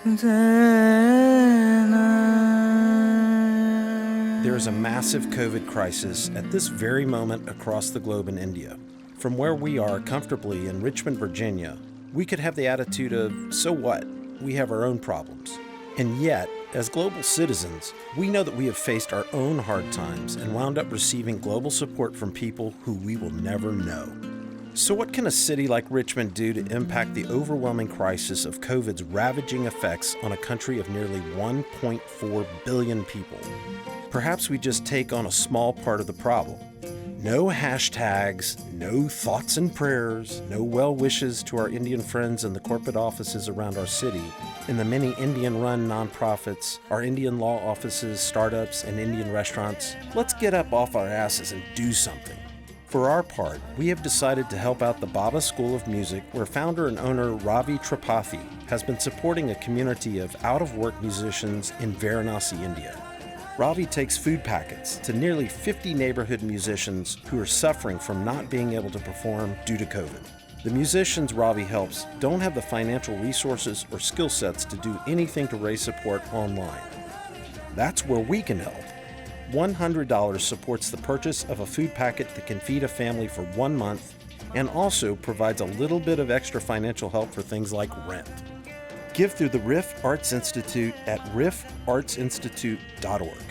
There is a massive COVID crisis at this very moment across the globe in India. From where we are comfortably in Richmond, Virginia, we could have the attitude of, so what? We have our own problems. And yet, as global citizens, we know that we have faced our own hard times and wound up receiving global support from people who we will never know. So what can a city like Richmond do to impact the overwhelming crisis of COVID's ravaging effects on a country of nearly 1.4 billion people? Perhaps we just take on a small part of the problem. No hashtags, no thoughts and prayers, no well wishes to our Indian friends in the corporate offices around our city, in the many Indian-run nonprofits, our Indian law offices, startups, and Indian restaurants. Let's get up off our asses and do something. For our part, we have decided to help out the Baba School of Music, where founder and owner Ravi Tripathi has been supporting a community of out-of-work musicians in Varanasi, India. Ravi takes food packets to nearly 50 neighborhood musicians who are suffering from not being able to perform due to COVID. The musicians Ravi helps don't have the financial resources or skill sets to do anything to raise support online. That's where we can help. $100 supports the purchase of a food packet that can feed a family for 1 month and also provides a little bit of extra financial help for things like rent. Give through the RIFF Arts Institute at riffartsinstitute.org.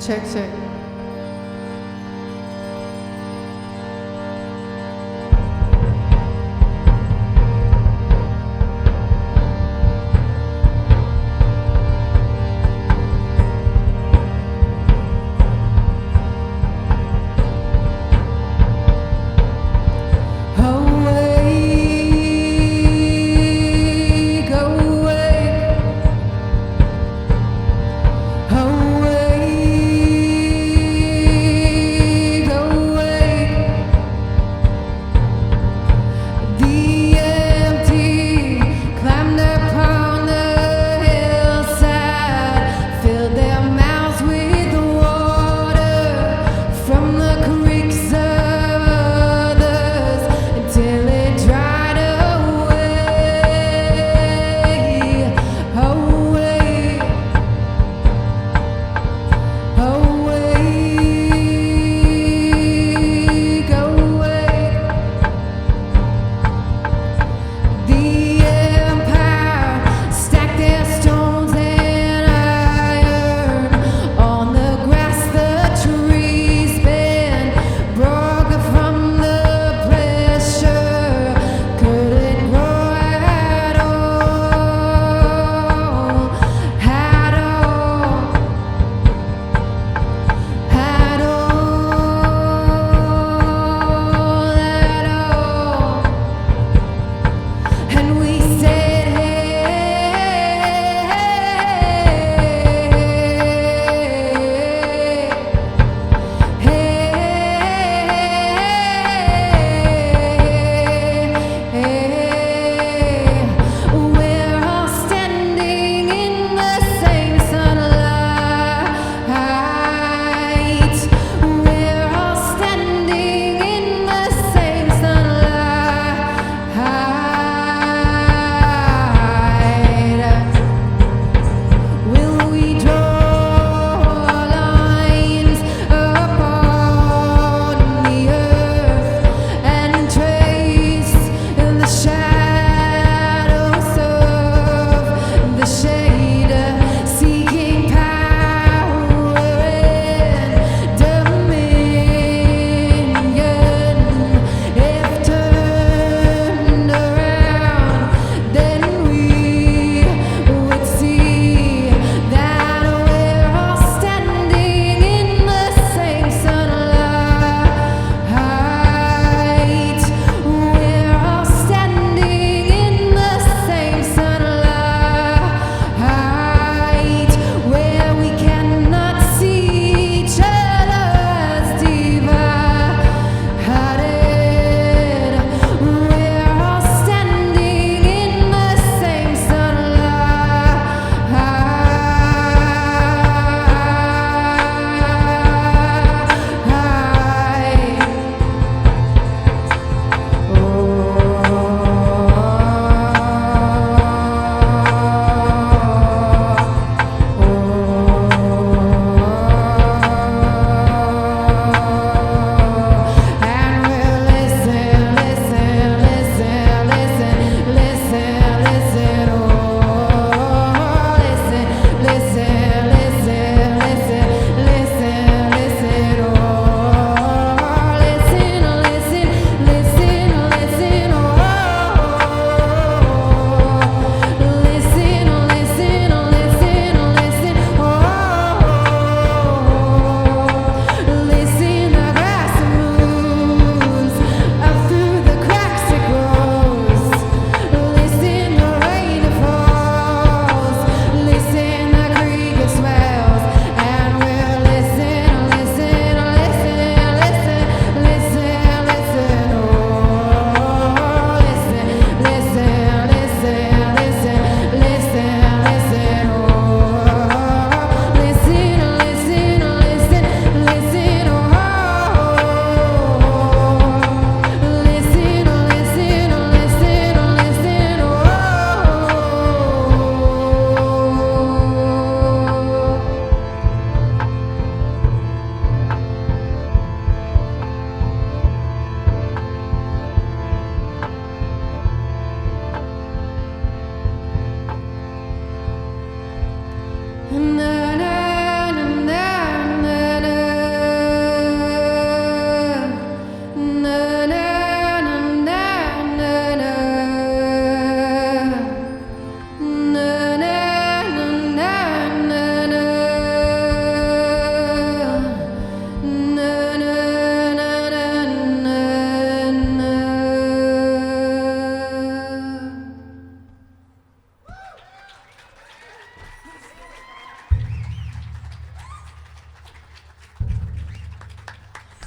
Check. Awake,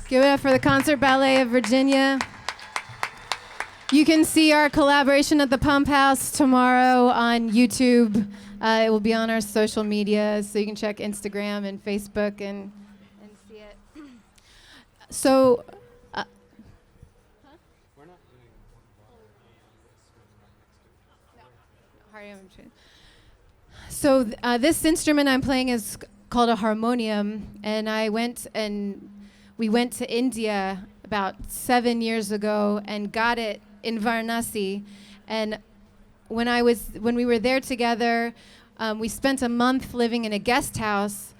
Give it up for the Concert Ballet of Virginia. You can see our collaboration at the Pump House tomorrow on YouTube. It will be on our social media, so you can check Instagram and Facebook and see it. So, this instrument I'm playing is called a harmonium, and we went to India about 7 years ago and got it in Varanasi. And when we were there together, we spent a month living in a guest house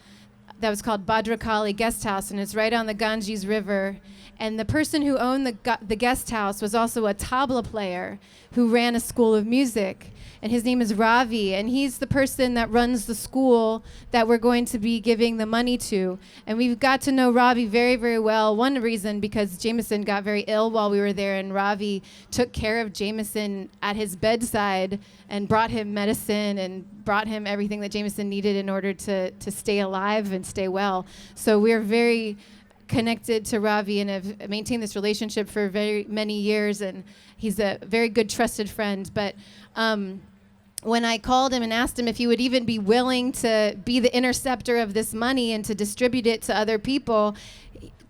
that was called Bhadrakali Guest House, and it's right on the Ganges River. And the person who owned the guest house was also a tabla player who ran a school of music. And his name is Ravi, and he's the person that runs the school that we're going to be giving the money to. And we've got to know Ravi very, very well. One reason, because Jameson got very ill while we were there, and Ravi took care of Jameson at his bedside and brought him medicine and brought him everything that Jameson needed in order to stay alive and stay well. So we're very connected to Ravi and have maintained this relationship for very many years, and he's a very good, trusted friend. But when I called him and asked him if he would even be willing to be the interceptor of this money and to distribute it to other people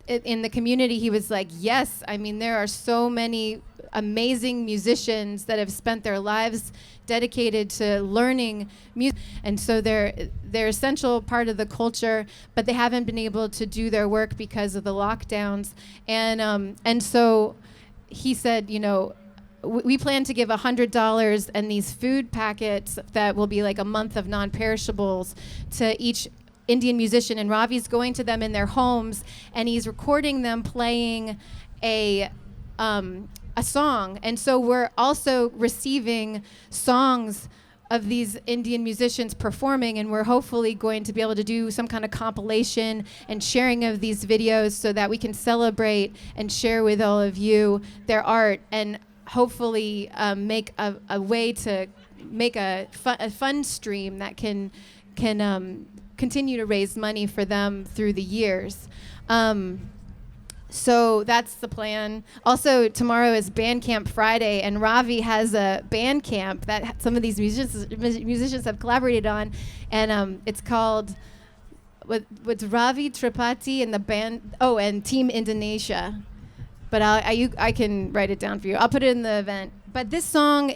in the community, he was like, yes. I mean, there are so many amazing musicians that have spent their lives dedicated to learning music, and so they're essential part of the culture, but they haven't been able to do their work because of the lockdowns. And so he said, you know, we plan to give $100 and these food packets that will be like a month of non-perishables to each Indian musician, and Ravi's going to them in their homes, and he's recording them playing a song. And so we're also receiving songs of these Indian musicians performing, and we're hopefully going to be able to do some kind of compilation and sharing of these videos so that we can celebrate and share with all of you their art, and hopefully make a way to make a fund stream that can continue to raise money for them through the years. So that's the plan. Also, tomorrow is Bandcamp Friday, and Ravi has a band camp that some of these musicians have collaborated on, and it's called what's Ravi, Tripathi, and the band. Oh, and Team Indonesia. But I can write it down for you. I'll put it in the event. But this song,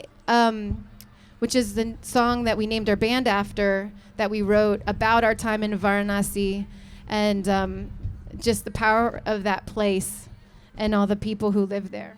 which is the song that we named our band after, that we wrote about our time in Varanasi, and just the power of that place and all the people who live there.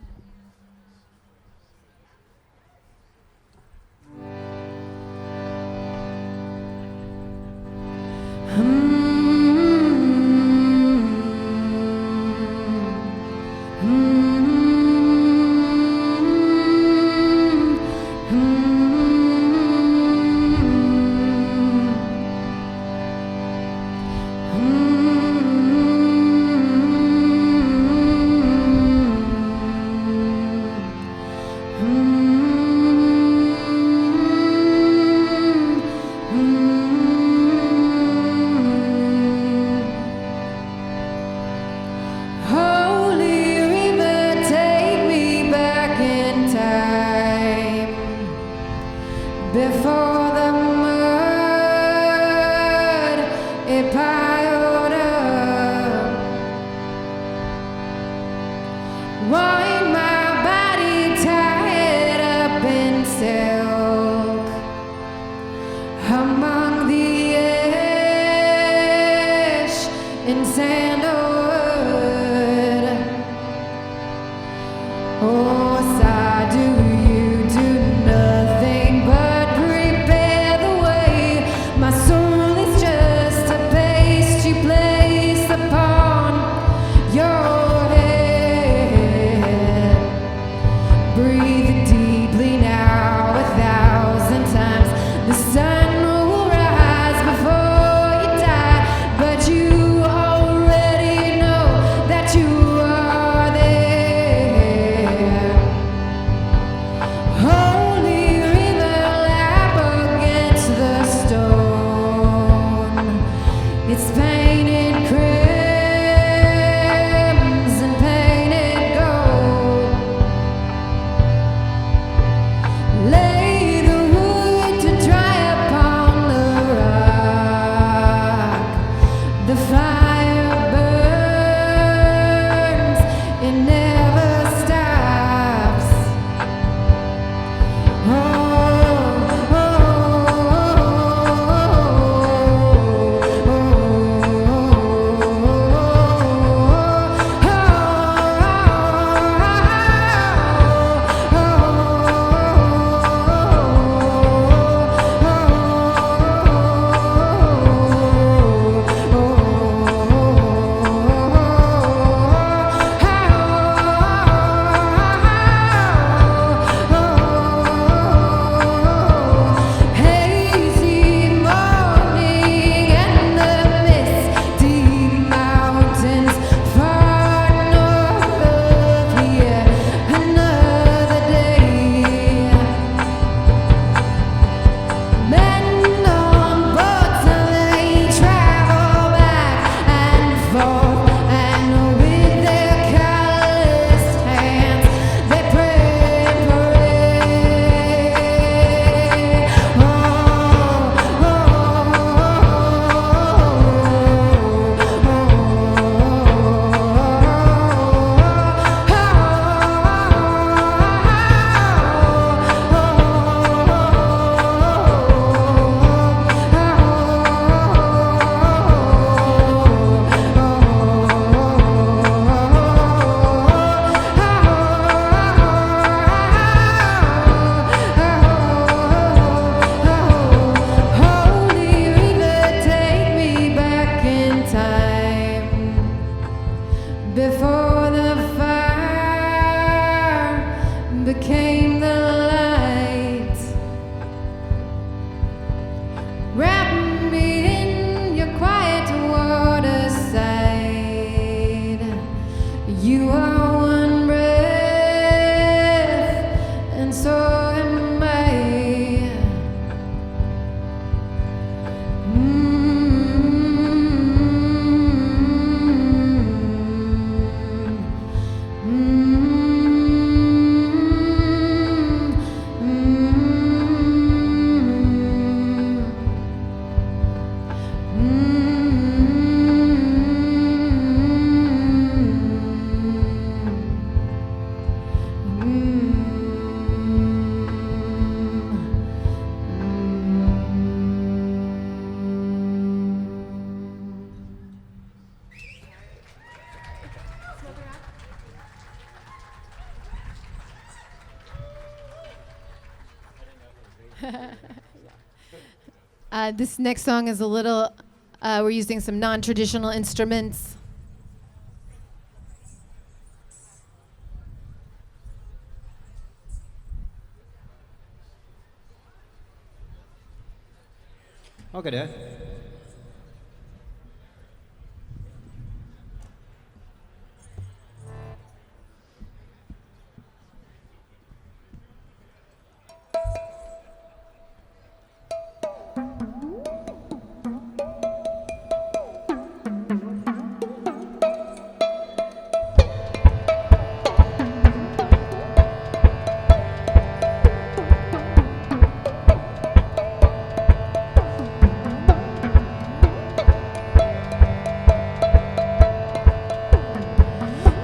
But you already know. forth, and with their calloused hands they pray and pray. Holy River, take me back in time, before the fire became the light. Wrap me in your quiet waterside. You are one breath, and so am I. This next song is a little, we're using some non-traditional instruments. Okay deh.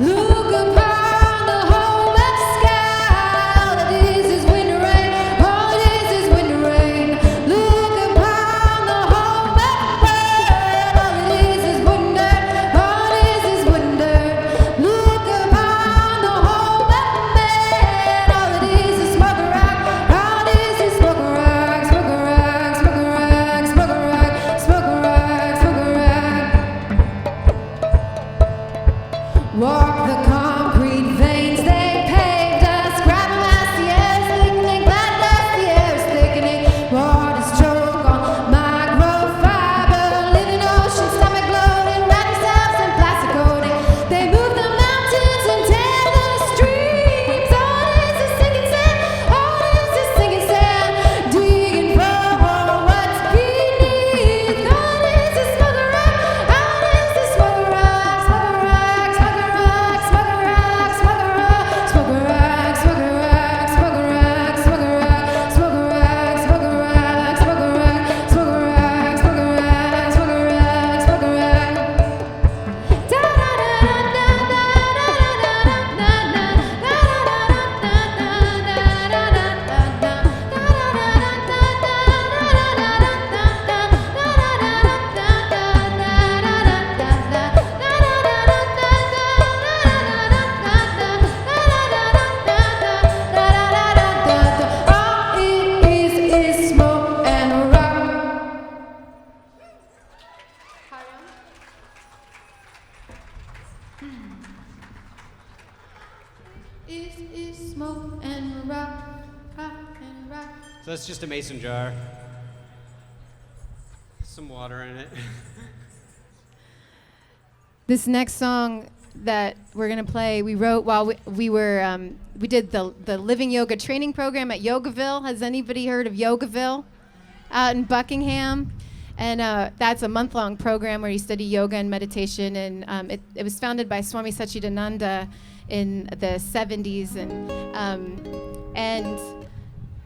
Look upon the whole of sky. All it is wind and rain. All it is wind and rain. Look upon the whole of earth. All it is wonder. All it is wonder. Look upon the whole of man. All it is smoke and rock. All it is smoke and rock. Smoke and rock. Smoke and rock. Smoke and rock. Smoke and rock. Smoke and rock. Walk the concrete veins they paved us, grabbing past the air is thickening, glad that the air is thickening. Waters choke on microfiber, living ocean, stomach bloating, wrap themselves in plastic coating. They move the mountains and tear the streams. All it is sinking sand, all it is sinking sand, digging for what's beneath. All it is smoke and rock, all it is smoke and rock, smoke and rock, smoke and rock. Is smoke and rock, rock and rock. So that's just a mason jar. Some water in it. This next song that we're gonna play, we wrote while we did the Living Yoga training program at Yogaville. Has anybody heard of Yogaville? Out in Buckingham. And that's a month-long program where you study yoga and meditation. And it was founded by Swami Satchidananda in the 70s. And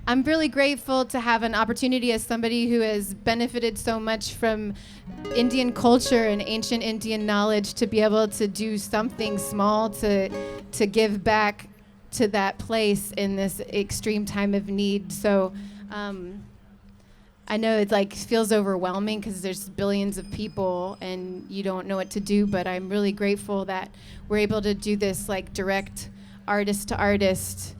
I'm really grateful to have an opportunity as somebody who has benefited so much from Indian culture and ancient Indian knowledge to be able to do something small to give back to that place in this extreme time of need. So I know it feels overwhelming because there's billions of people and you don't know what to do, but I'm really grateful that we're able to do this direct artist to artist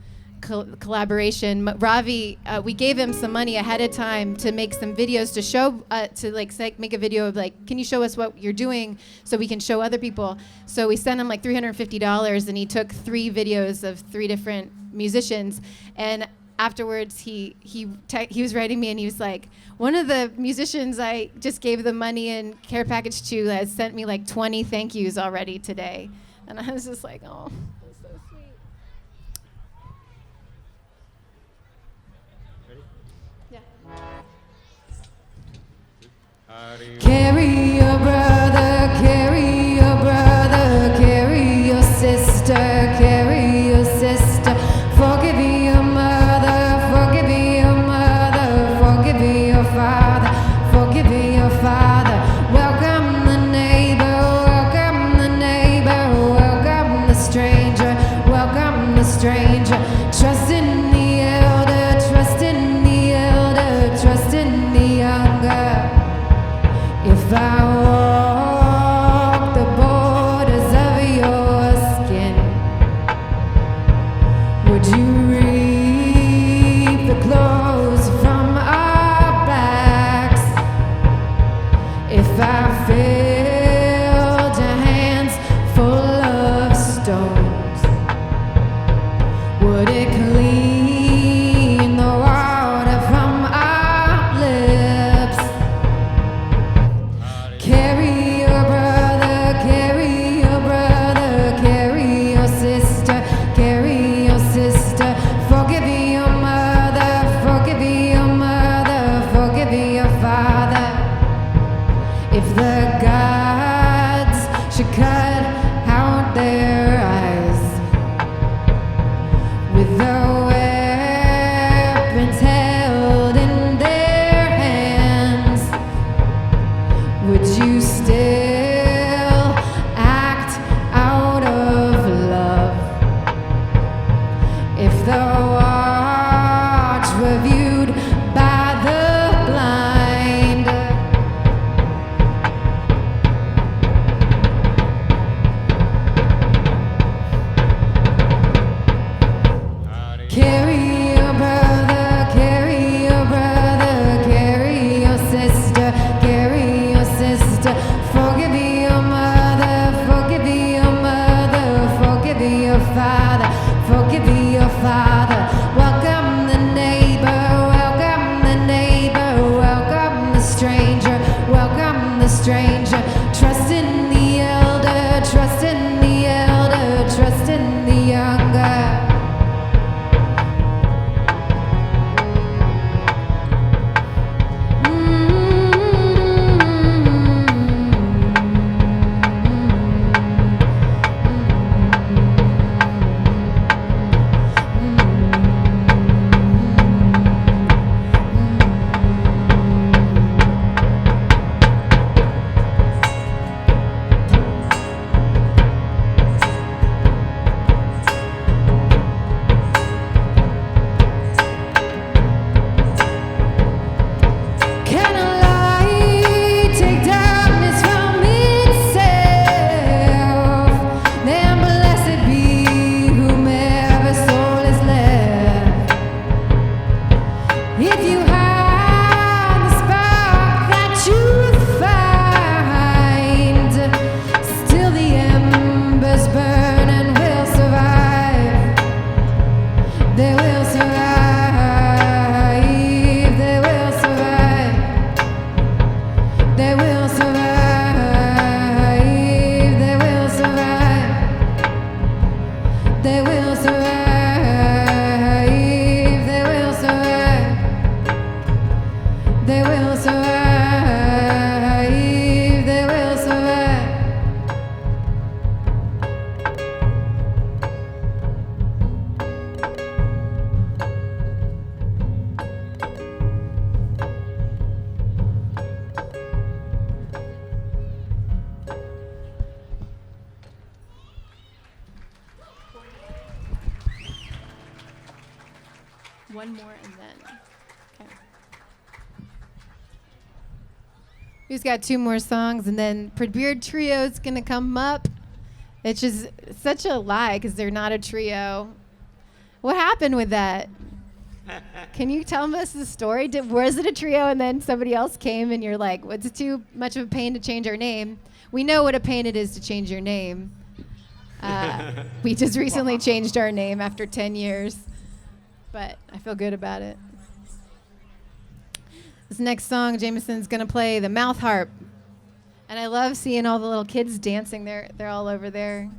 collaboration. Ravi, we gave him some money ahead of time to make some videos to show, make a video of can you show us what you're doing so we can show other people? So we sent him $350 and he took 3 videos of 3 different musicians. And afterwards he was writing me and he was like, one of the musicians I just gave the money and care package to has sent me 20 thank yous already today. And I was just like, oh. Carry your brother, carry your brother, carry your sister, carry your sister. Forgive your mother, forgive your mother, forgive your father, forgive your father. Welcome the neighbor, welcome the neighbor, welcome the stranger, welcome the stranger. Trust in the elder, trust in the elder, trust in the younger. If I walk the borders of your skin, would you reap the clothes from our backs? If I filled your hands full of stones, one more and then. Okay. We've got two more songs, and then Prabir Trio is going to come up. It's just such a lie because they're not a trio. What happened with that? Can you tell us the story? Was it a trio and then somebody else came and you're like, well, it's too much of a pain to change our name? We know what a pain it is to change your name. We just recently changed our name after 10 years, but I feel good about it. This next song, Jameson's going to play the mouth harp. And I love seeing all the little kids dancing. They're all over there.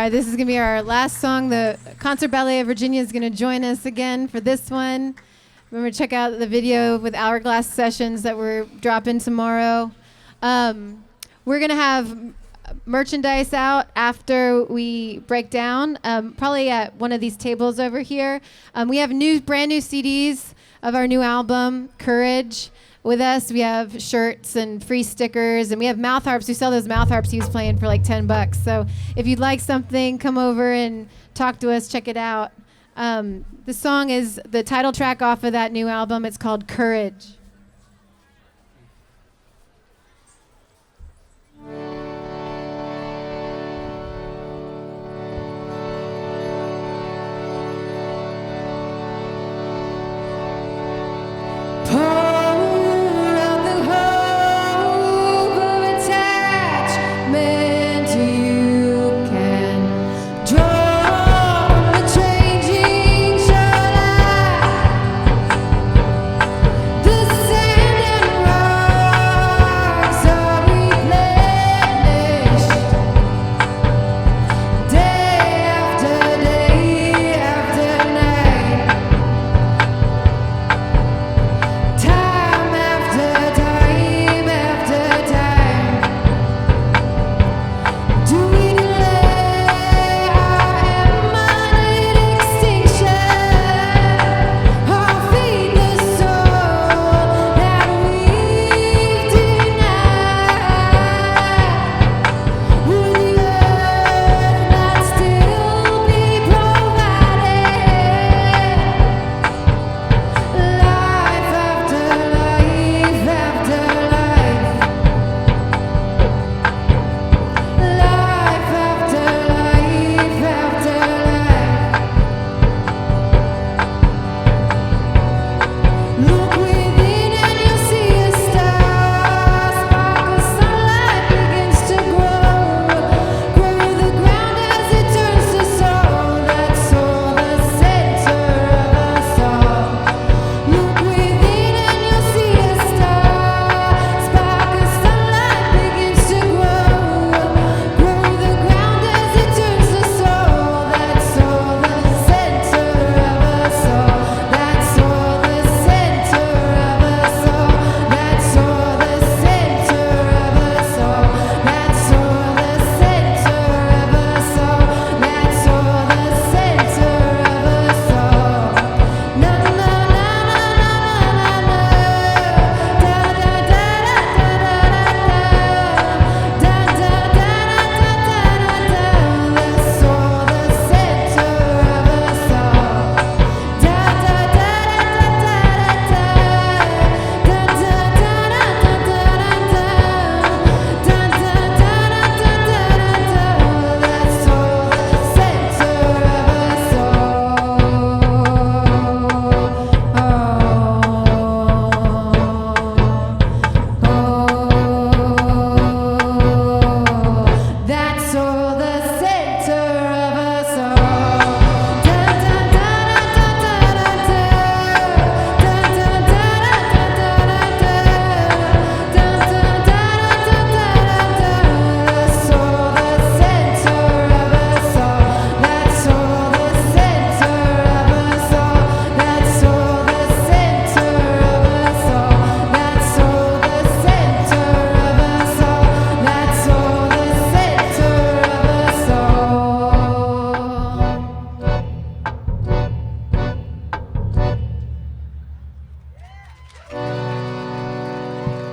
right, this is going to be our last song. The Concert Ballet of Virginia is going to join us again for this one. Remember to check out the video with Hourglass Sessions that we're dropping tomorrow. We're going to have merchandise out after we break down, probably at one of these tables over here. We have brand new CDs of our new album, Courage, with us. We have shirts and free stickers, and we have mouth harps. We sell those mouth harps he was playing for like $10. So if you'd like something, come over and talk to us, check it out. The song is the title track off of that new album. It's called Courage.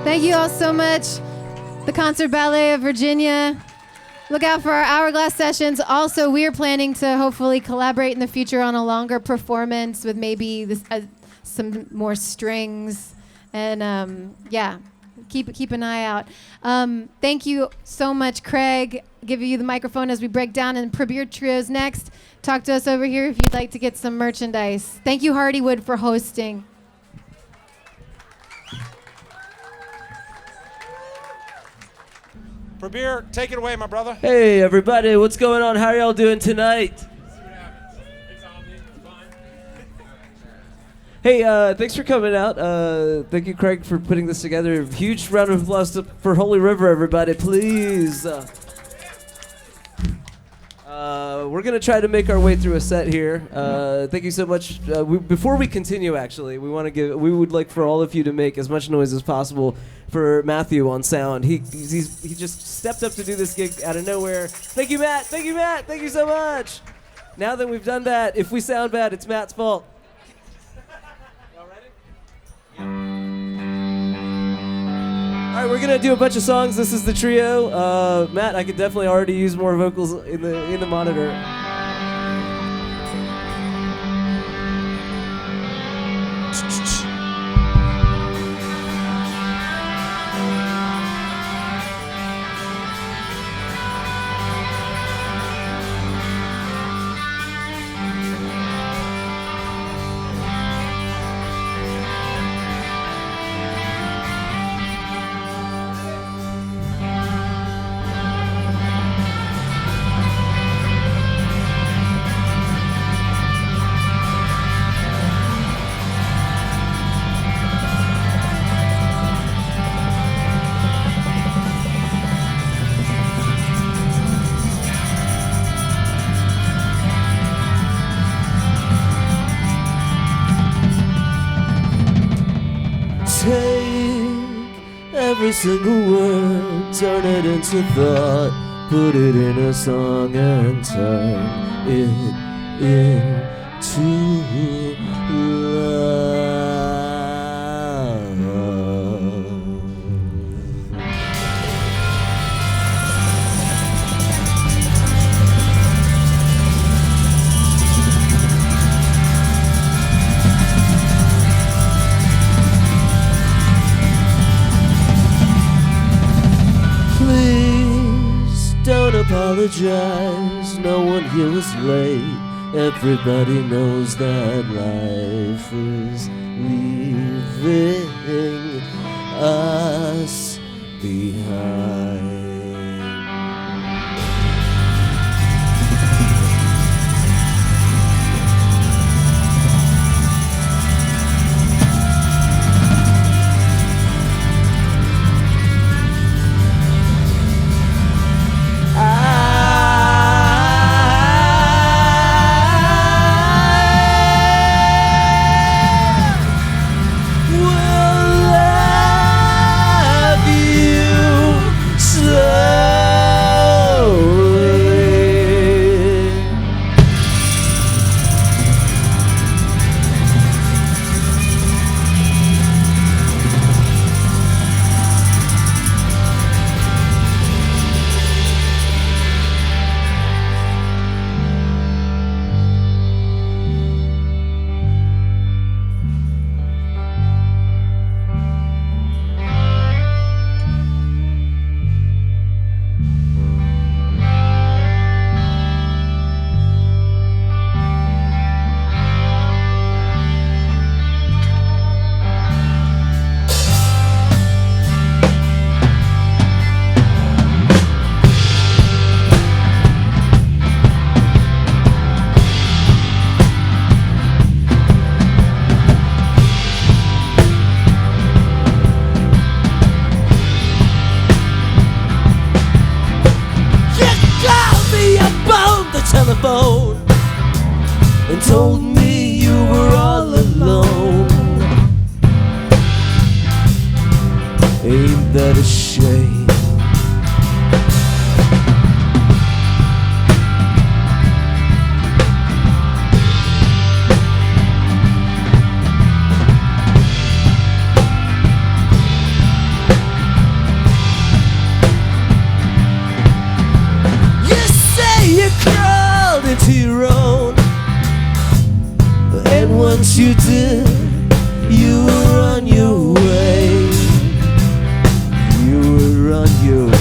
Thank you all so much. The Concert Ballet of Virginia. Look out for our Hourglass sessions. Also, we're planning to hopefully collaborate in the future on a longer performance with maybe some more strings. And yeah, keep an eye out. Thank you so much, Craig. Give you the microphone as we break down, and Prabir Trio's next. Talk to us over here if you'd like to get some merchandise. Thank you, Hardywood, for hosting. Prabir, take it away, my brother. Hey, everybody. What's going on? How are y'all doing tonight? Hey, thanks for coming out. Thank you, Craig, for putting this together. Huge round of applause for Høly River, everybody, please. We're going to try to make our way through a set here. Thank you so much. Before we continue, actually, we would like for all of you to make as much noise as possible for Matthew on sound. He just stepped up to do this gig out of nowhere. Thank you, Matt. Thank you, Matt. Thank you so much. Now that we've done that, if we sound bad, it's Matt's fault. Y'all ready? All right, we're gonna do a bunch of songs. This is the trio. Matt, I could definitely already use more vocals in the monitor. Every single word, turn it into thought, put it in a song and turn it into love. Don't apologize, no one here was late. Everybody knows that life is leaving us behind. Telephone and told me you were all alone. Ain't that a shame? You say you crawled into your own, and once you did, you were on your way. You were on your way.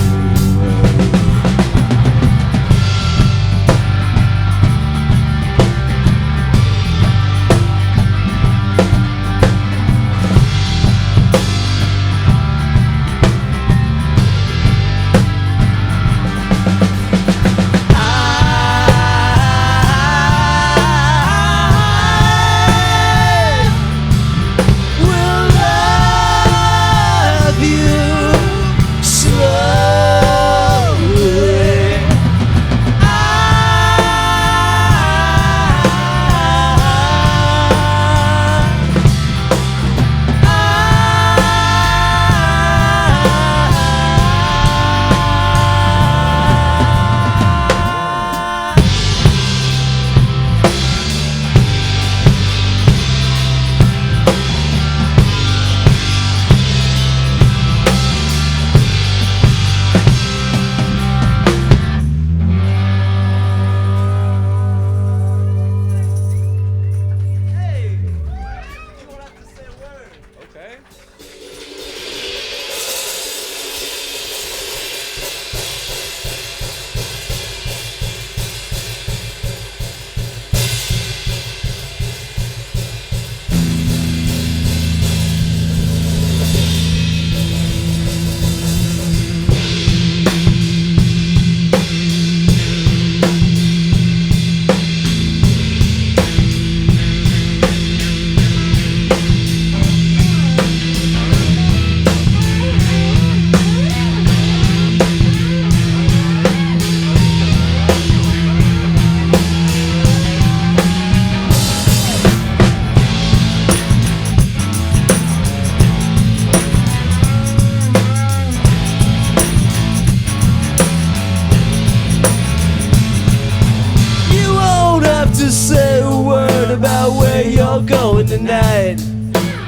to say a word about where you're going tonight.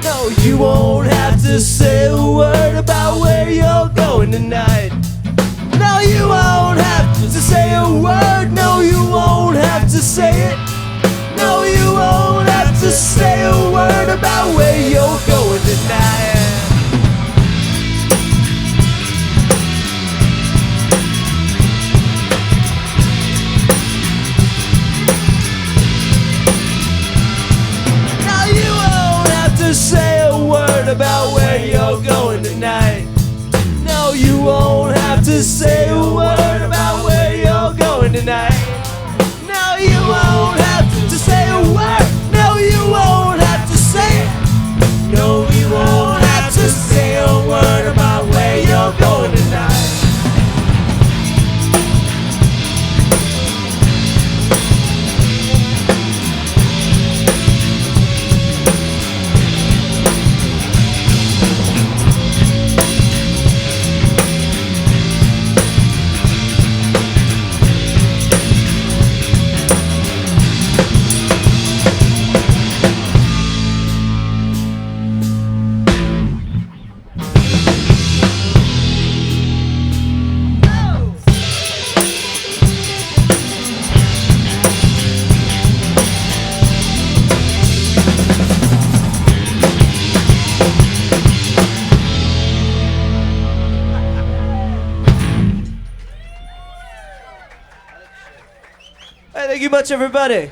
No, you won't have to say a word about where you're going tonight. No, you won't have to say a word. No, you won't have to say it. No, you won't have to say a word about where you're going tonight. No, you won't have to say a word about where you're going tonight. No, you won't have to say a word about where you're going tonight. No, you won't have to say a word. No, you won't have to say it. No, you won't have to say a word about where you're going tonight. Hey, thank you much, everybody.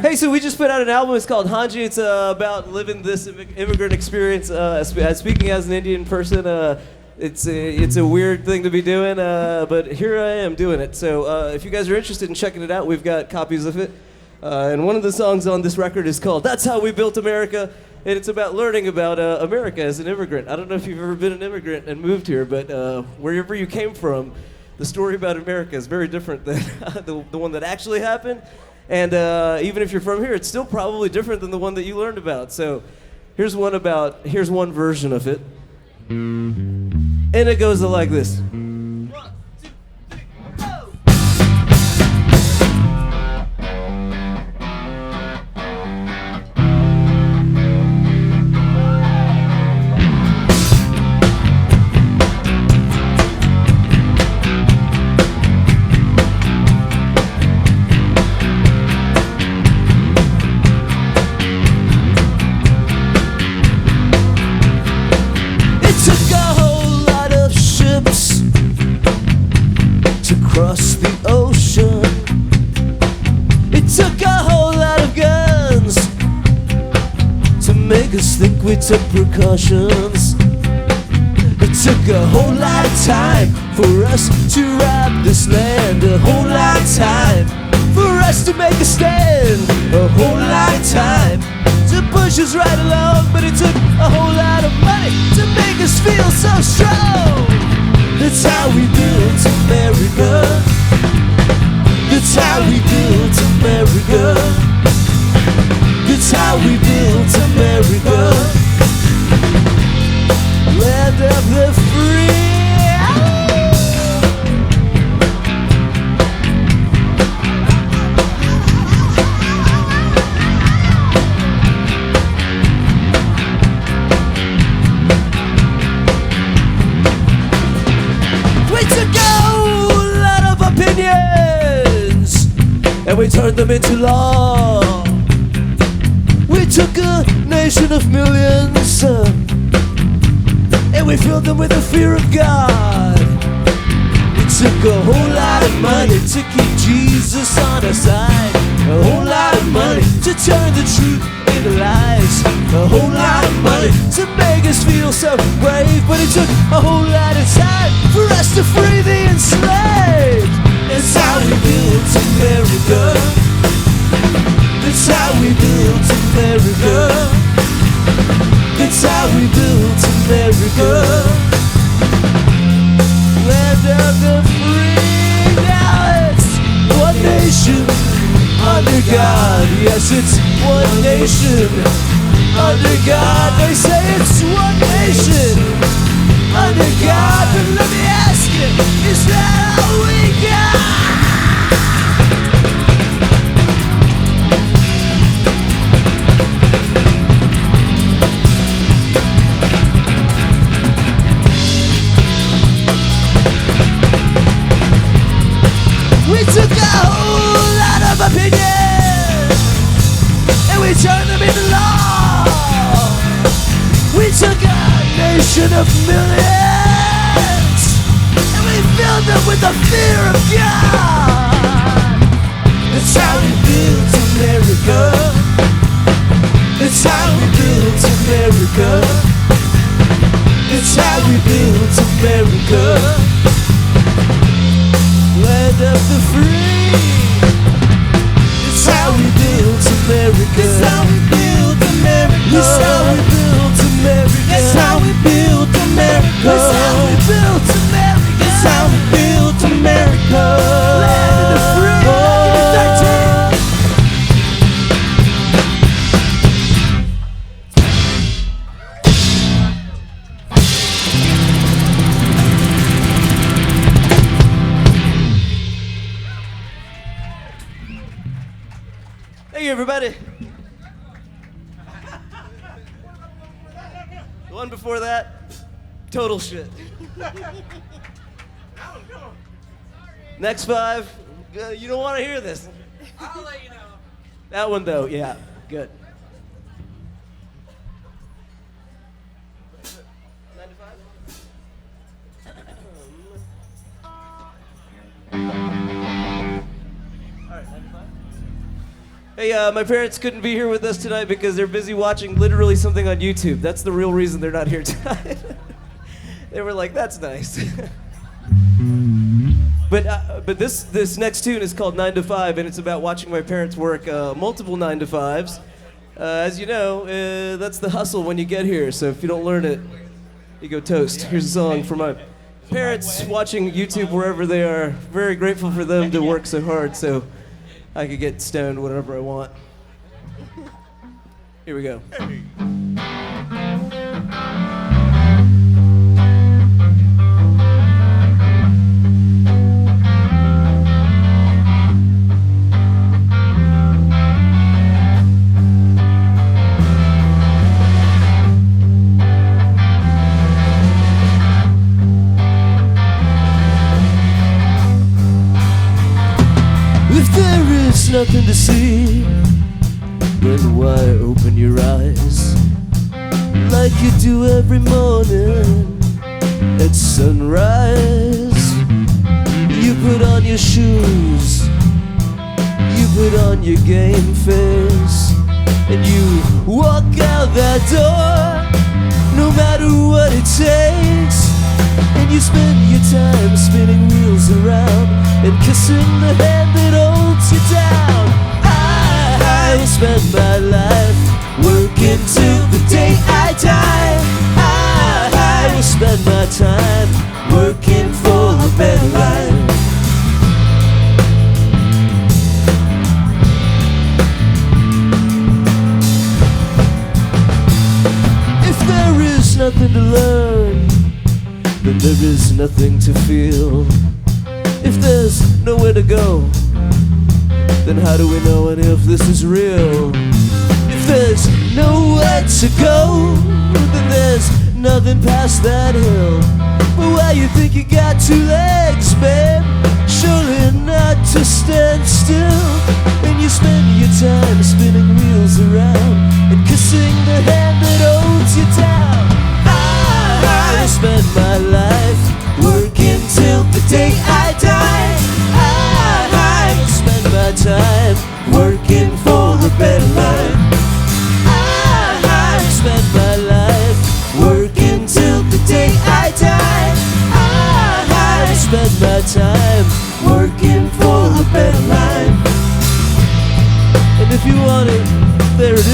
Hey, so we just put out an album. It's called Hanji. It's about living this immigrant experience. Speaking as an Indian person, it's a weird thing to be doing, but here I am doing it. So if you guys are interested in checking it out, we've got copies of it. And one of the songs on this record is called That's How We Built America, and it's about learning about America as an immigrant. I don't know if you've ever been an immigrant and moved here, but wherever you came from, the story about America is very different than the one that actually happened. And even if you're from here, it's still probably different than the one that you learned about. So here's one version of it. And it goes like this. Across the ocean, it took a whole lot of guns to make us think we took precautions. It took a whole lot of time for us to rob this land, a whole lot of time for us to make a stand, a whole lot of time to push us right along, but it took a whole lot of money to make us feel so strong. That's how we built America. That's how we built America. That's how we built America. Land of the free. And we turned them into law. We took a nation of millions and we filled them with the fear of God. It took a whole lot of money to keep Jesus on our side, a whole lot of money to turn the truth into lies, a whole lot of money to make us feel so brave. But it took a whole lot of time for us to free the enslaved. That's how we built America. That's how we built America. That's how we built America. Land of the free. Now it's one nation under God. Yes, it's one nation Under God, they say it's one nation. Under God, but let me ask you, is that all we got? We took a whole lot of opinions and we turned them into law. We took a nation of millions and we filled them with the fear of God. That's how we built America. That's how we built America. That's how we built America. Land of the free. It's how we built America. It's how we built America. It's how we built America. It's how we built America. It's how we built America. It's how we built America. Land of the free. Give me 13. Hey everybody. The one before that, total shit. Next five, you don't want to hear this. I'll let you know. That one though, yeah, good. 9 to 5? Hey, my parents couldn't be here with us tonight because they're busy watching literally something on YouTube. That's the real reason they're not here tonight. They were like, that's nice. But this next tune is called 9 to 5, and it's about watching my parents work multiple 9 to 5s. As you know, that's the hustle when you get here, so if you don't learn it, you go toast. Here's a song for my parents watching YouTube wherever they are. Very grateful for them to work so hard, so I could get stoned whenever I want. Here we go. If there is nothing to see, then why open your eyes like you do every morning at sunrise? You put on your shoes, you put on your game face, and you walk out that door, no matter what it takes. And you spend your time spinning wheels around and kissing the hand that holds you down. I will spend my life working till the day I die. I will spend my time working for a better life. If there is nothing to learn, then there is nothing to feel. If there's nowhere to go, then how do we know and if this is real? If there's nowhere to go, then there's nothing past that hill. But why you think you got two legs, babe? Surely not to stand still. And you spend your time spinning wheels around and kissing the hand that holds you down. I spend my life working till the day I die. I spend my time working for a better life. I spend my life working till the day I die. I spend my time working for a better life. And if you want it, there it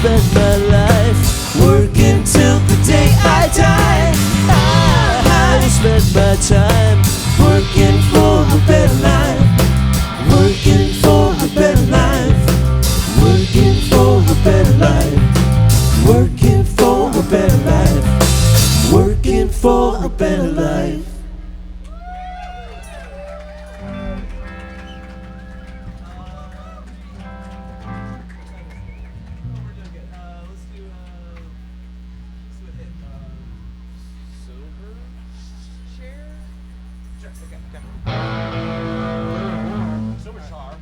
spend my life working till the day I die. I will spend my time working for a better life, working for a better life, working for a better life, working for a better life, working for a better life.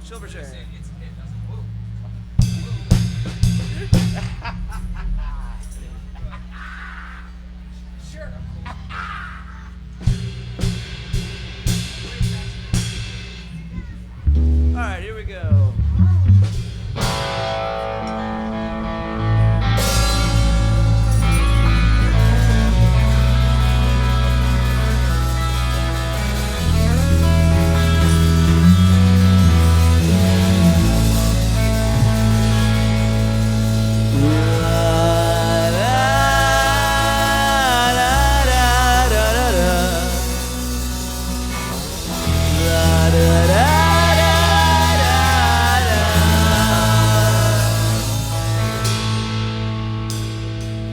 Silverchair. All right, here we go.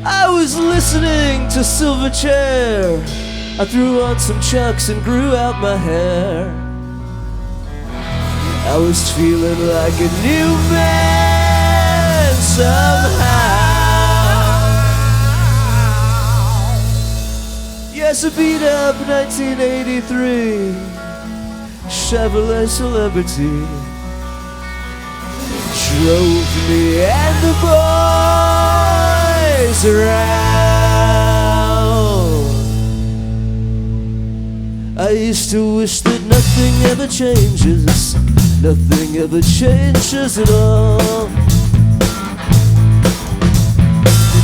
I was listening to Silverchair. I threw on some chucks and grew out my hair. I was feeling like a new man somehow. Yes, I beat up 1983 Chevrolet Celebrity. Drove me and the boys around. I used to wish that nothing ever changes, nothing ever changes at all.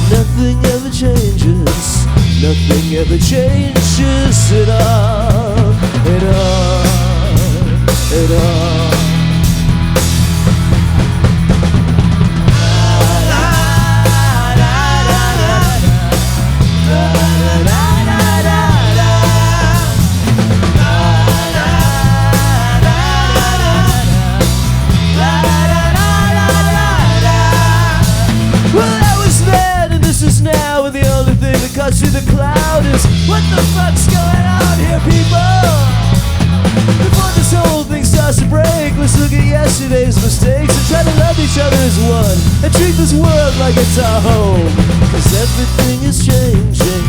Nothing ever changes, nothing ever changes at all, at all, at all. Cuts through the cloud is what the fuck's going on here, people? Before this whole thing starts to break, let's look at yesterday's mistakes and try to love each other as one and treat this world like it's our home. Cause everything is changing,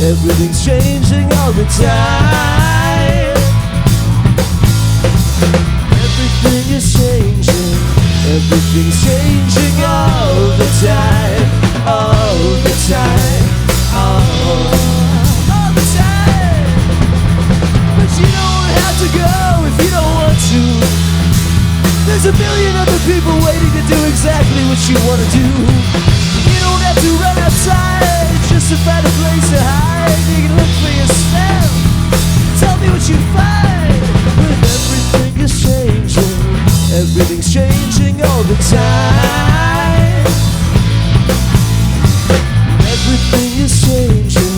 everything's changing all the time. Everything is changing, everything's changing all the time, all the time. All the time. But you don't have to go if you don't want to. There's a million other people waiting to do exactly what you want to do. You don't have to run outside just to find a place to hide. You can look for yourself. Tell me what you find. When everything is changing, everything's changing all the time. Everything is changing,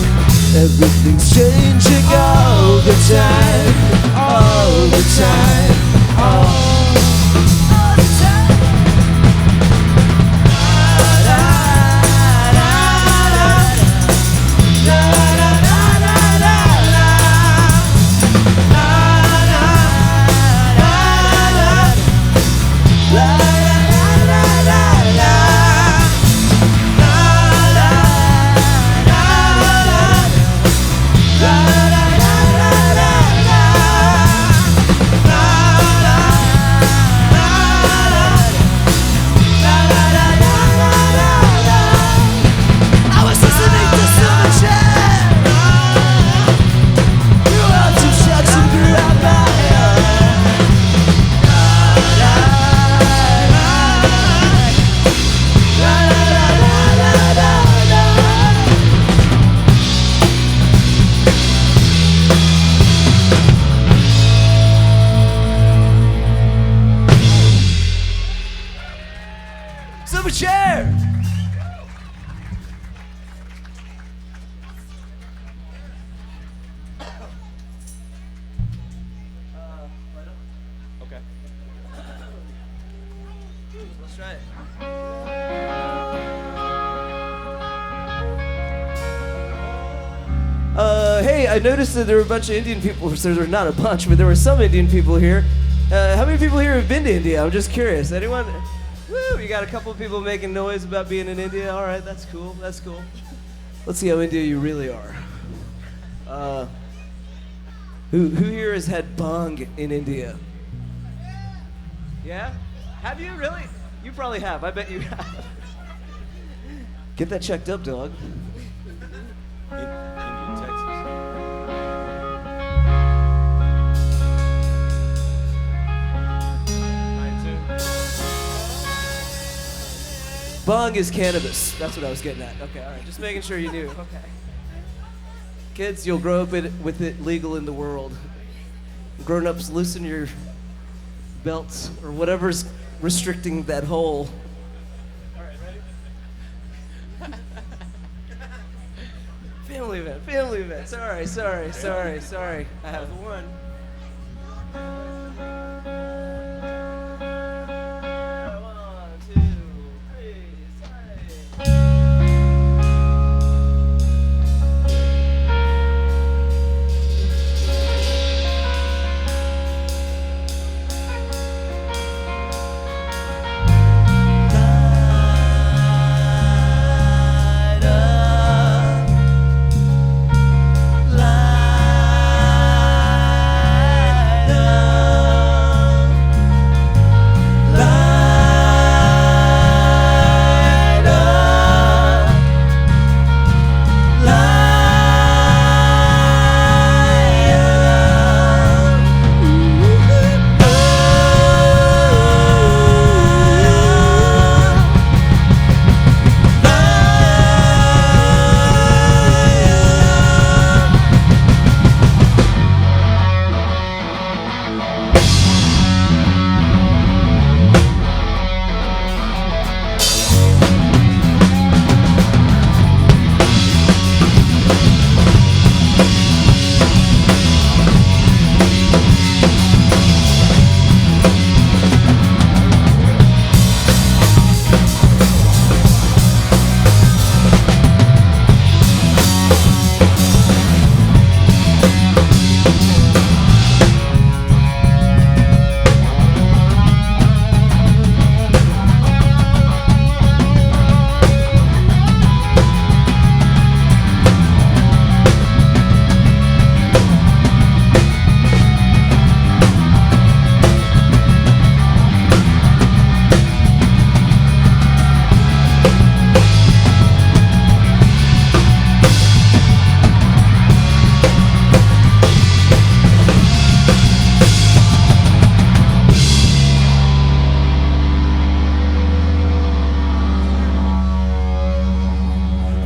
everything's changing all the time, all the time, all the time. La la la la la. That's right. Hey, I noticed that there were a bunch of Indian people. So there were not a bunch, but there were some Indian people here. How many people here have been to India? I'm just curious. Anyone? Woo! You got a couple of people making noise about being in India. All right, that's cool. That's cool. Let's see how India you really are. Who here has had bhang in India? Yeah? Have you really? You probably have. I bet you have. Get that checked up, dog. Indian, Texas. Bhang is cannabis. That's what I was getting at. Okay, all right. Just making sure you knew. Okay. Kids, you'll grow up with it legal in the world. Grown-ups, loosen your belts or whatever's restricting that hole. All right, ready? Family event. Sorry. I have one.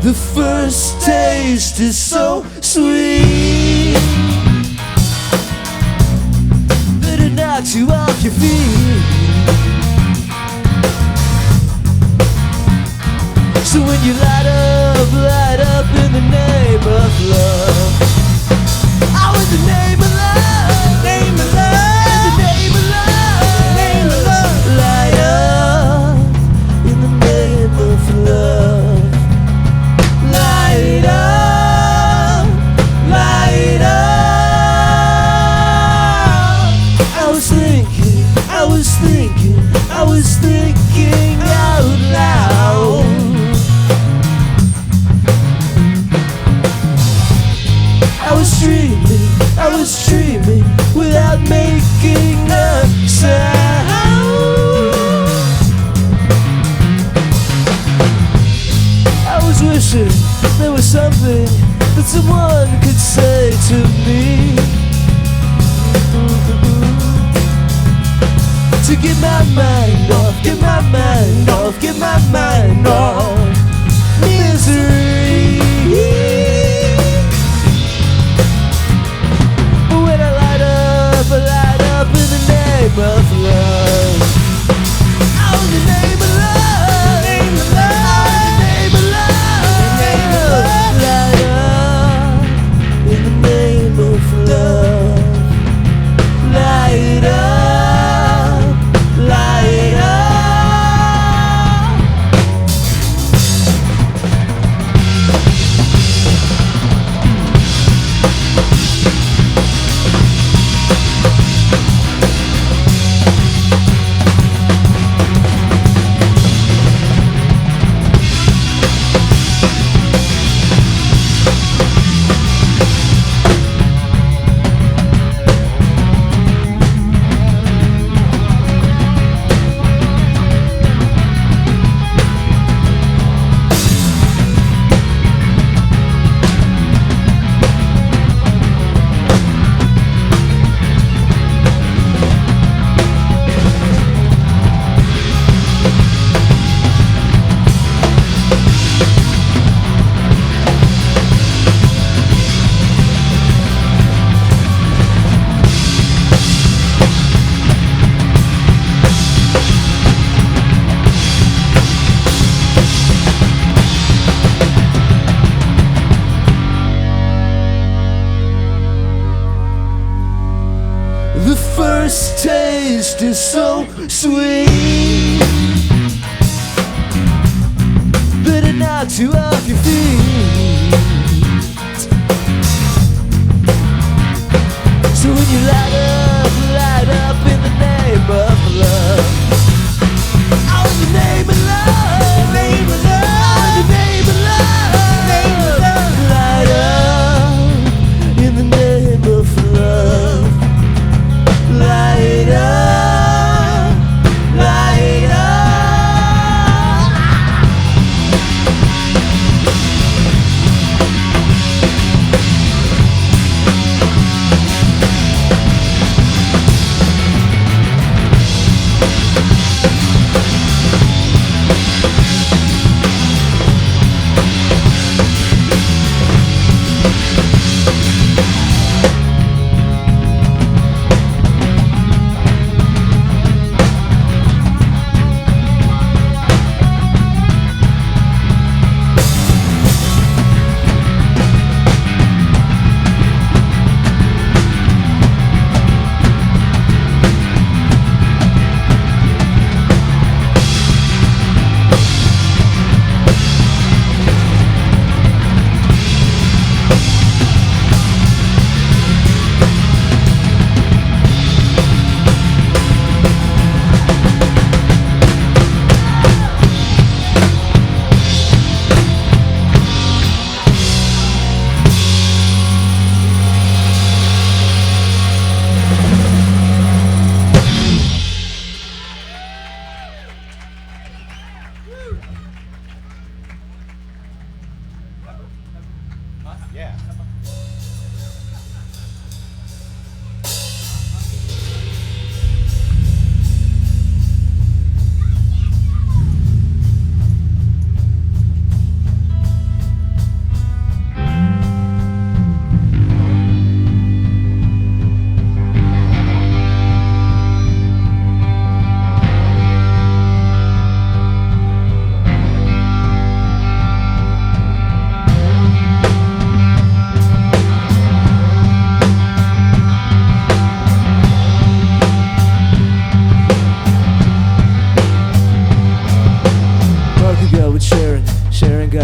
The first taste is so sweet that it knocks you off your feet. So when you light up in the name of love. Oh, in the name of love, name of love, in the name of love, name of love. Light up in the name of love. Light up, light up. I was thinking out loud. I was dreaming without making a sound. I was wishing there was something that someone could say to me, to get my mind off, get my mind off, get my mind off misery. But when I light up in the name of love. Oh, in the name of love, name of love, name of love, name of love. Light up in the name of love. Light up, light up. first taste is so sweet. Better not to off your feet. So when you light up in the name of love. Oh, in the name of love, name of love, in the name of love, name of love. Light up in the name of love. Light up, light up.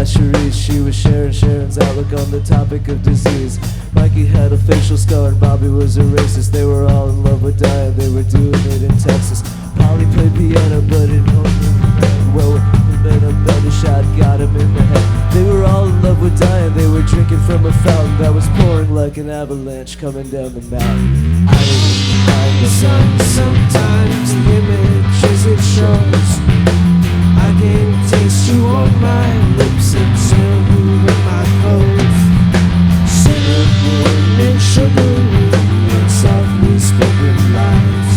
She was sharing Sharon's outlook on the topic of disease. Mikey had a facial scar and Bobby was a racist. They were all in love with dying, they were doing it in Texas. Polly played piano but it only well, then a better shot got him in the head. They were all in love with dying, they were drinking from a fountain that was pouring like an avalanche coming down the mountain. I hide the sun sometimes, the images it shows. I can taste you on my lips and smell you in my clothes. Cinnamon and sugar and softly spoken lies.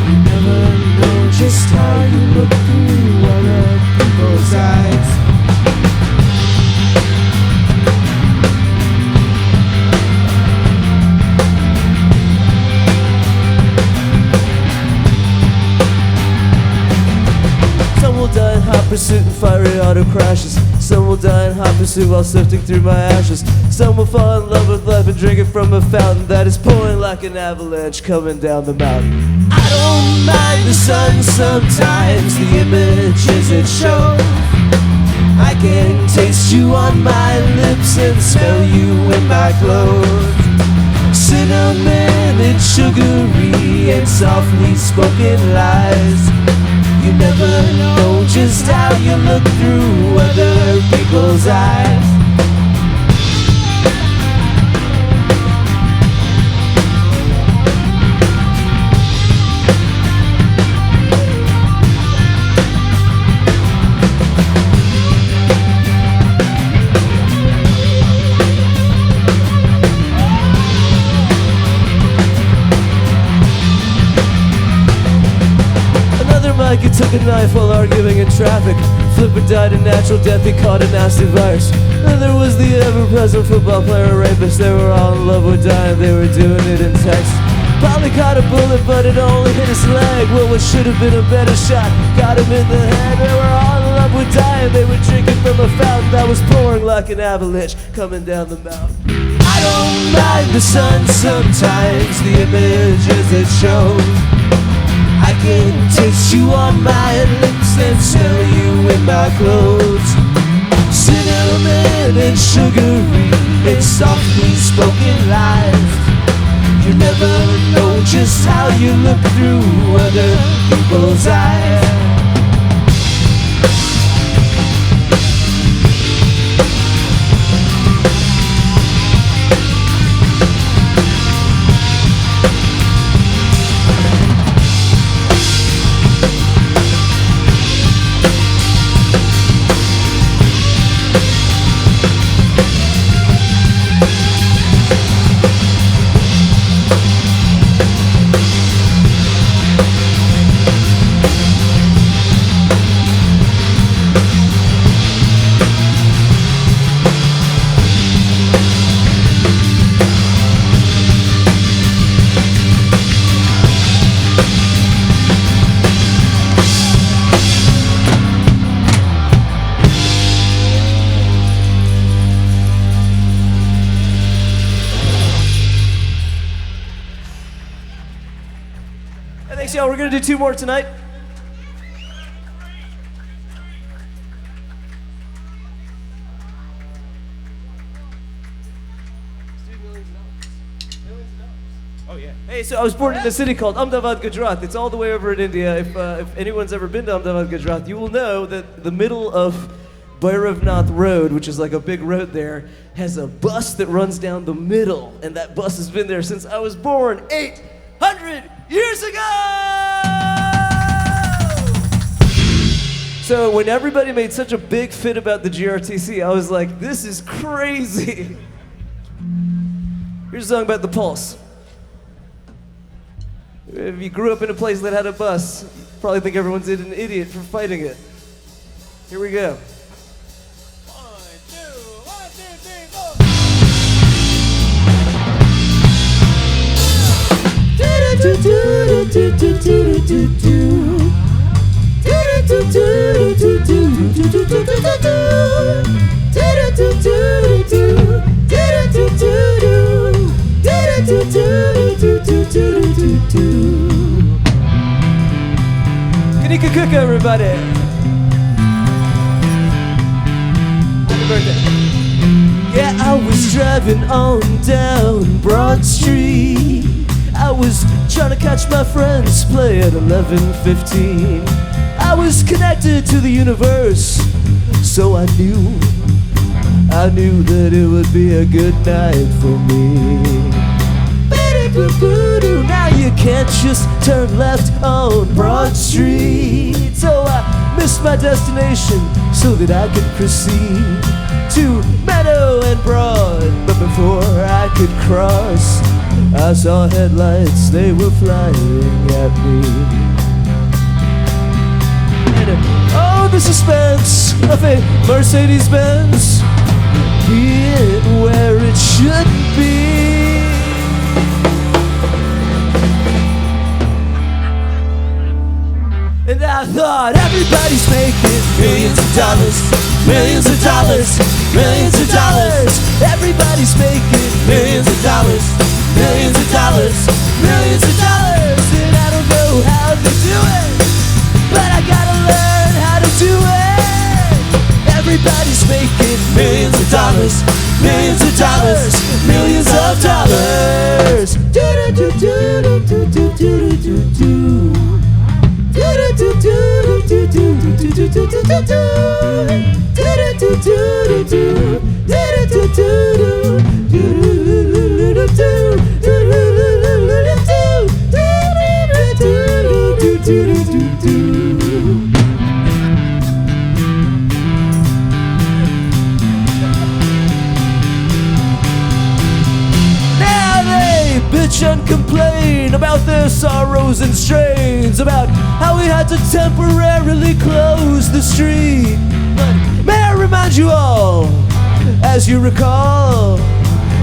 You never know just how you look through other people's eyes. Some will die in hot pursuit and fiery auto crashes. Some will die in hot pursuit while sifting through my ashes. Some will fall in love with life and drink it from a fountain that is pouring like an avalanche coming down the mountain. I don't mind the sun sometimes, the images it shows. I can taste you on my lips and smell you in my clothes. Cinnamon and sugary and softly spoken lies. You never know just how you look through other people's eyes. He took a knife while arguing in traffic. Flipper died a natural death, he caught a nasty virus. And there was the ever-present football player rapist. They were all in love with dying, they were doing it in Texas. Probably caught a bullet, but it only hit his leg. Well, what should have been a better shot got him in the head. They were all in love with dying, they were drinking from a fountain that was pouring like an avalanche coming down the mountain. I I don't mind the sun sometimes, the images it shows. I can taste you on my lips and smell you in my clothes. Cinnamon and sugary and softly spoken lies. You never know just how you look through other people's eyes. Thanks, y'all. We're going to do 2 more tonight. Oh, yeah. Hey, so I was born in a city called Ahmedabad, Gujarat. It's all the way over in India. If anyone's ever been to Ahmedabad, Gujarat, you will know that the middle of Bhairavnath Road, which is like a big road there, has a bus that runs down the middle. And that bus has been there since I was born 800 years ago! So when everybody made such a big fit about the GRTC, I was like, this is crazy. Here's a song about the Pulse. If you grew up in a place that had a bus, you probably think everyone's an idiot for fighting it. Here we go. Kanika Cook, everybody. Happy birthday. Yeah, I was driving on down Broad Street. I was trying to catch my friends play at 11:15. I was connected to the universe, so I knew that it would be a good night for me. Now you can't just turn left on Broad Street. So I missed my destination so that I could proceed to Meadow and Broad. But before I could cross, I saw headlights, they were flying at me. And oh, the suspense of a Mercedes-Benz being where it shouldn't be. And I thought everybody's making millions of dollars, millions of dollars, millions of dollars. Everybody's making millions of dollars, millions of dollars, millions of dollars. And I don't know how to do it, but I gotta learn how to do it. Everybody's making millions of dollars, millions of dollars, millions of dollars. Do do do do do do do do do. Bitch and complain about their sorrows and strains, about how we had to temporarily close the street. But may I remind you all, as you recall,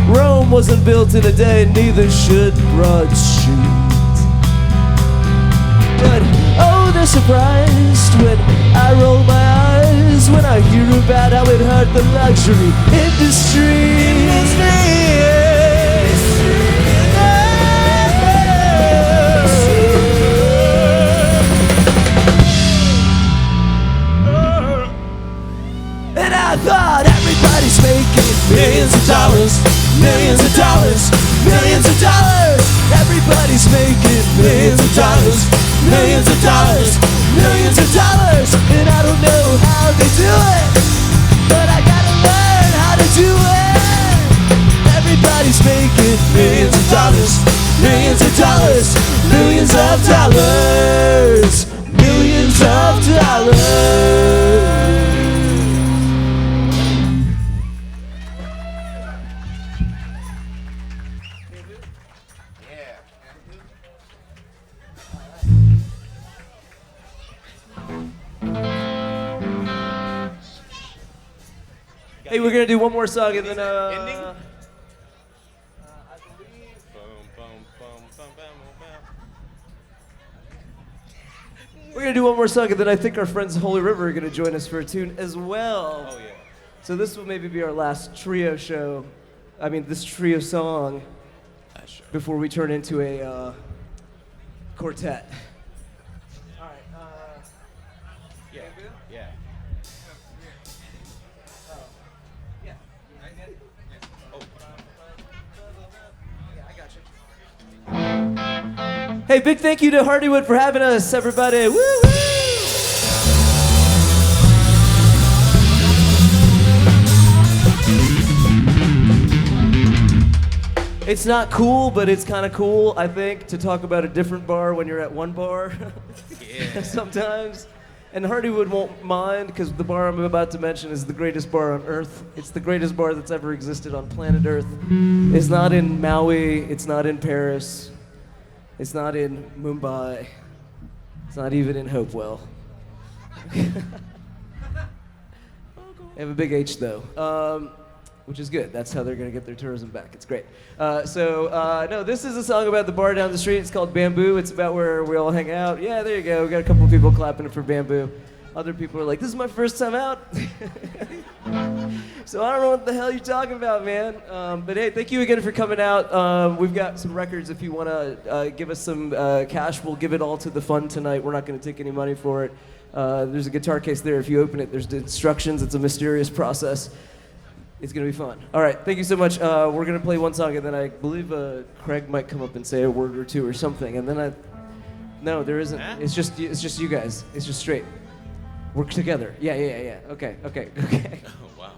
Rome wasn't built in a day, neither should Broad Street. But oh, they're surprised when I roll my eyes, when I hear about how it hurt the luxury industry. Everybody's making millions of dollars, millions of dollars, millions of dollars. And I don't know how they do it, but I gotta learn how to do it. Everybody's making millions of dollars, millions of dollars, millions of dollars, millions of dollars. Hey, we're gonna do one more song and then Ending? we're gonna do one more song and then I think our friends Høly River are gonna join us for a tune as well. Oh, yeah. So this will maybe be our last trio show. I mean, this trio song before we turn into a quartet. All right. Yeah. Yeah. Hey, big thank you to Hardywood for having us, everybody. Woo woo! It's not cool, but it's kind of cool, I think, to talk about a different bar when you're at one bar. Yeah. Sometimes. And Hardywood won't mind, because the bar I'm about to mention is the greatest bar on Earth. It's the greatest bar that's ever existed on planet Earth. It's not in Maui. It's not in Paris. It's not in Mumbai. It's not even in Hopewell. They have a big H, though, which is good. That's how they're going to get their tourism back. It's great. No, this is a song about the bar down the street. It's called Bamboo. It's about where we all hang out. Yeah, there you go. We got a couple of people clapping for Bamboo. Other people are like, this is my first time out. So I don't know what the hell you're talking about, man. But hey, thank you again for coming out. We've got some records. If you want to give us some cash, we'll give it all to the fund tonight. We're not going to take any money for it. There's a guitar case there. If you open it, there's the instructions. It's a mysterious process. It's going to be fun. All right, thank you so much. We're going to play one song, and then I believe Craig might come up and say a word or two or something. And then no, there isn't. Huh? It's just you guys. It's just straight. Work together. Yeah. Okay. Oh, wow.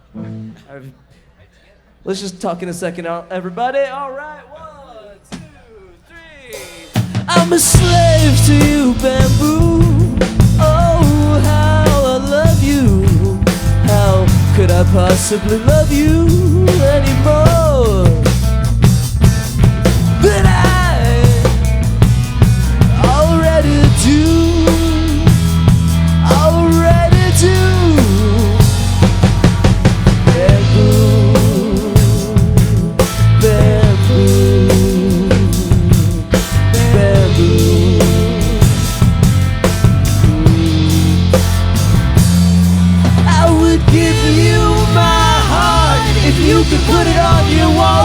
Let's just talk in a second, everybody. All right, 1, 2, 3. I'm a slave to you, Bamboo. Oh, how I love you. How could I possibly love you anymore than I already do? Already do. Bamboo, bamboo, bamboo. I would give you my heart if you could put it on your wall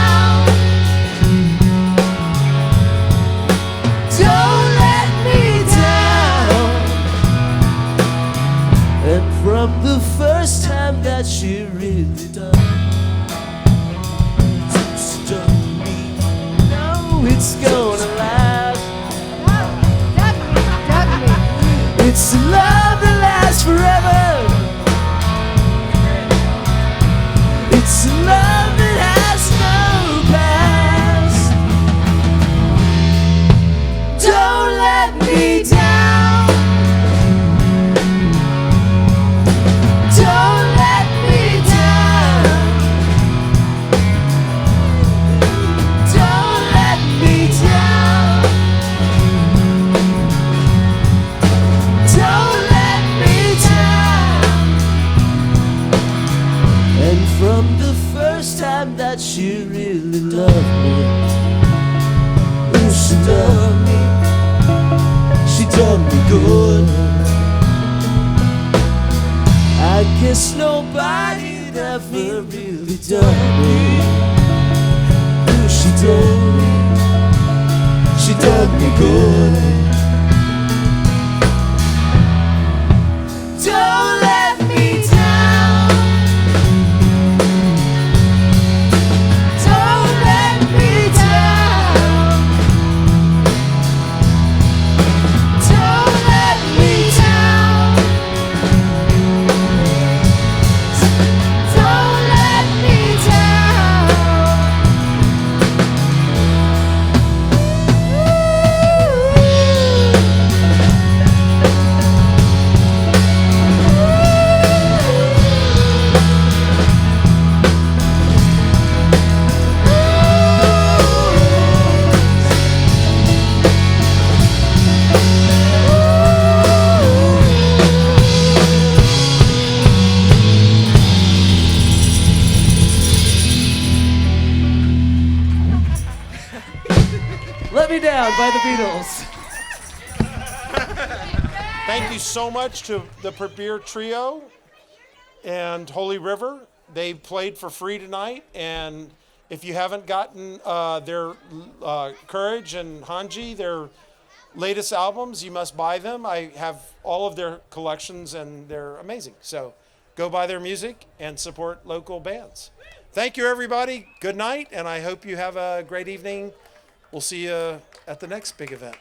really done to me. No, it's gonna last. It's a love that lasts forever. It's a love that has no past. Don't let me down. Don't let me down. Don't let me down. Don't let me down. And from the first time that she really loved me, oh, she loved me, she done me good. I guess nobody'd ever really done me. Oh, she done me good. Don't let me down. Don't let me down. Don't let me down. Don't let me down. Let Me Down by the Beatles. Thank you so much to the Prabir Trio and Høly River. They played for free tonight, and if you haven't gotten their Courage and Hanji, their latest albums, you must buy them. I have all of their collections, and they're amazing. So go buy their music and support local bands. Thank you, everybody. Good night, and I hope you have a great evening. We'll see you at the next big event.